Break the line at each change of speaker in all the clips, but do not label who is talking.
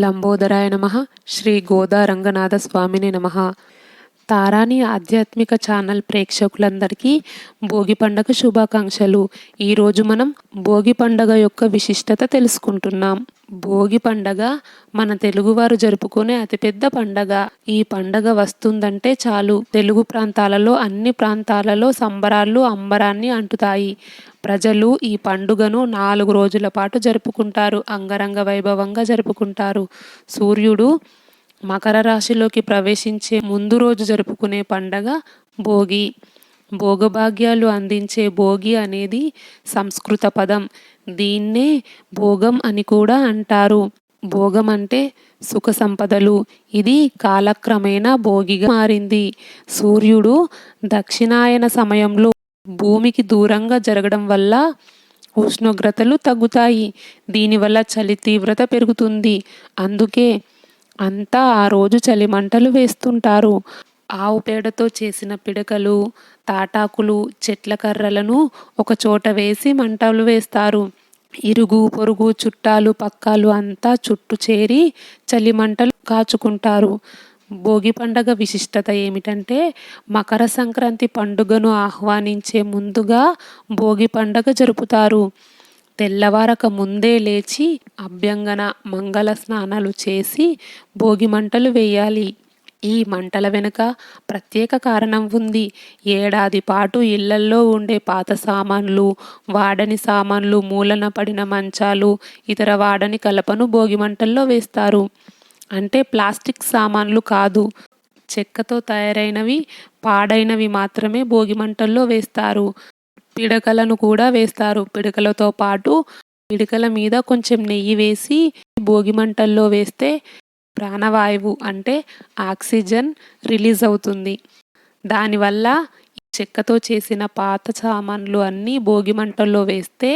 లంబోదరాయ నమః. శ్రీ గోదా రంగనాథ స్వామిని నమః. తారాని ఆధ్యాత్మిక ఛానల్ ప్రేక్షకులందరికీ భోగి పండగ శుభాకాంక్షలు. ఈరోజు మనం భోగి పండగ యొక్క విశిష్టత తెలుసుకుంటున్నాం. భోగి పండగ మన తెలుగువారు జరుపుకునే అతిపెద్ద పండగ. ఈ పండగ వస్తుందంటే చాలు తెలుగు ప్రాంతాలలో అన్ని ప్రాంతాలలో సంబరాలు అంబరాన్ని అంటుతాయి. ప్రజలు ఈ పండుగను 4 రోజుల పాటు జరుపుకుంటారు. అంగరంగ వైభవంగా జరుపుకుంటారు. సూర్యుడు మకర రాశిలోకి ప్రవేశించే ముందు రోజు జరుపుకునే పండగ భోగి. భోగభాగ్యాలు అందించే భోగి అనేది సంస్కృత పదం. దీన్నే భోగం అని కూడా అంటారు. భోగం అంటే సుఖ సంపదలు. ఇది కాలక్రమేణా భోగిగా మారింది. సూర్యుడు దక్షిణాయన సమయంలో భూమికి దూరంగా జరగడం వల్ల ఉష్ణోగ్రతలు తగ్గుతాయి. దీనివల్ల చలి తీవ్రత పెరుగుతుంది. అందుకే అంతా ఆ రోజు చలిమంటలు వేస్తుంటారు. ఆవు పేడతో చేసిన పిడకలు, తాటాకులు, చెట్ల కర్రలను ఒక చోట వేసి మంటలు వేస్తారు. ఇరుగు పొరుగు చుట్టాలు పక్కాలు అంతా చుట్టూ చేరి చలిమంటలు కాచుకుంటారు. భోగి పండగ విశిష్టత ఏమిటంటే మకర సంక్రాంతి పండుగను ఆహ్వానించే ముందుగా భోగి పండగ జరుపుతారు. తెల్లవారక ముందే లేచి అభ్యంగన మంగళ స్నానాలు చేసి భోగి మంటలు వేయాలి. ఈ మంటల వెనుక ప్రత్యేక కారణం ఉంది. ఏడాది పాటు ఇళ్లల్లో ఉండే పాత సామాన్లు, వాడని సామాన్లు, మూలన పడిన మంచాలు, ఇతర వాడని కలపను భోగి మంటల్లో వేస్తారు. అంటే ప్లాస్టిక్ సామాన్లు కాదు, చెక్కతో తయారైనవి, పాడైనవి మాత్రమే భోగి మంటల్లో వేస్తారు. పిడకలను కూడా వేస్తారు. పిడకలతో పాటు పిడకల మీద కొంచెం నెయ్యి వేసి భోగి మంటల్లో వేస్తే ప్రాణవాయువు అంటే ఆక్సిజన్ రిలీజ్ అవుతుంది. దానివల్ల చెక్కతో చేసిన పాత సామాన్లు అన్నీ భోగి మంటల్లో వేస్తే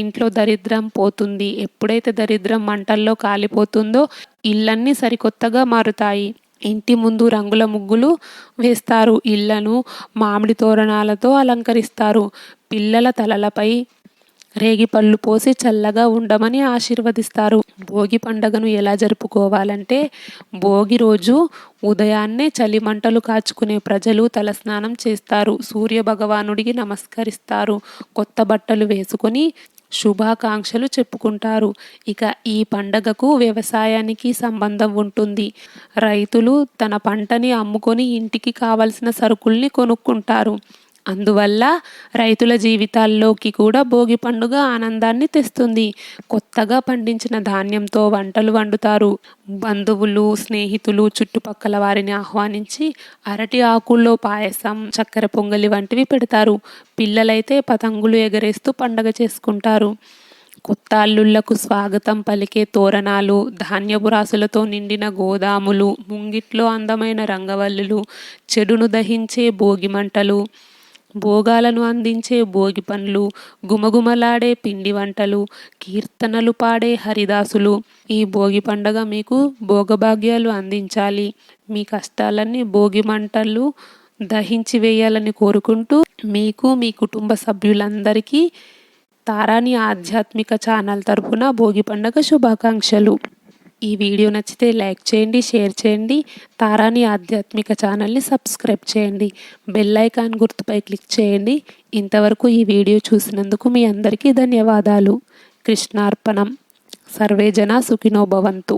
ఇంట్లో దరిద్రం పోతుంది. ఎప్పుడైతే దరిద్రం మంటల్లో కాలిపోతుందో ఇళ్ళన్నీ సరికొత్తగా మారుతాయి. ఇంటి ముందు రంగుల ముగ్గులు వేస్తారు. ఇళ్లను మామిడి తోరణాలతో అలంకరిస్తారు. పిల్లల తలలపై రేగిపళ్ళు పోసి చల్లగా ఉండమని ఆశీర్వదిస్తారు. భోగి పండుగను ఎలా జరుపుకోవాలంటే భోగి రోజు ఉదయాన్నే చలిమంటలు కాచుకునే ప్రజలు తలస్నానం చేస్తారు. సూర్య భగవానుడికి నమస్కరిస్తారు. కొత్త బట్టలు వేసుకొని శుభాకాంక్షలు చెప్పుకుంటారు. ఇక ఈ పండగకు వ్యవసాయానికి సంబంధం ఉంటుంది. రైతులు తన పంటని అమ్ముకొని ఇంటికి కావలసిన సరుకుల్ని కొనుక్కుంటారు. అందువల్ల రైతుల జీవితాల్లోకి కూడా భోగి పండుగ ఆనందాన్ని తెస్తుంది. కొత్తగా పండించిన ధాన్యంతో వంటలు వండుతారు. బంధువులు, స్నేహితులు, చుట్టుపక్కల వారిని ఆహ్వానించి అరటి ఆకుల్లో పాయసం, చక్కెర పొంగలి వంటివి పెడతారు. పిల్లలైతే పతంగులు ఎగరేస్తూ పండగ చేసుకుంటారు. కొత్త అల్లుళ్లకు స్వాగతం పలికే తోరణాలు, ధాన్యపు రాసులతో నిండిన గోదాములు, ముంగిట్లో అందమైన రంగవల్లులు, చెడును దహించే భోగి మంటలు, భోగాలను అందించే భోగి పండ్లు, గుమగుమలాడే పిండి వంటలు, కీర్తనలు పాడే హరిదాసులు. ఈ భోగి పండగ మీకు భోగభాగ్యాలు అందించాలి. మీ కష్టాలన్నీ భోగి మంటలు దహించి వేయాలని కోరుకుంటూ మీకు, మీ కుటుంబ సభ్యులందరికీ తారాని ఆధ్యాత్మిక ఛానల్ తరపున భోగి పండగ శుభాకాంక్షలు. ఈ వీడియో నచ్చితే లైక్ చేయండి, షేర్ చేయండి. తారాని ఆధ్యాత్మిక ఛానల్ని సబ్స్క్రైబ్ చేయండి. బెల్ ఐకాన్ గుర్తుపై క్లిక్ చేయండి. ఇంతవరకు ఈ వీడియో చూసినందుకు మీ అందరికీ ధన్యవాదాలు. కృష్ణార్పణం. సర్వే జనా సుఖినో భవంతు.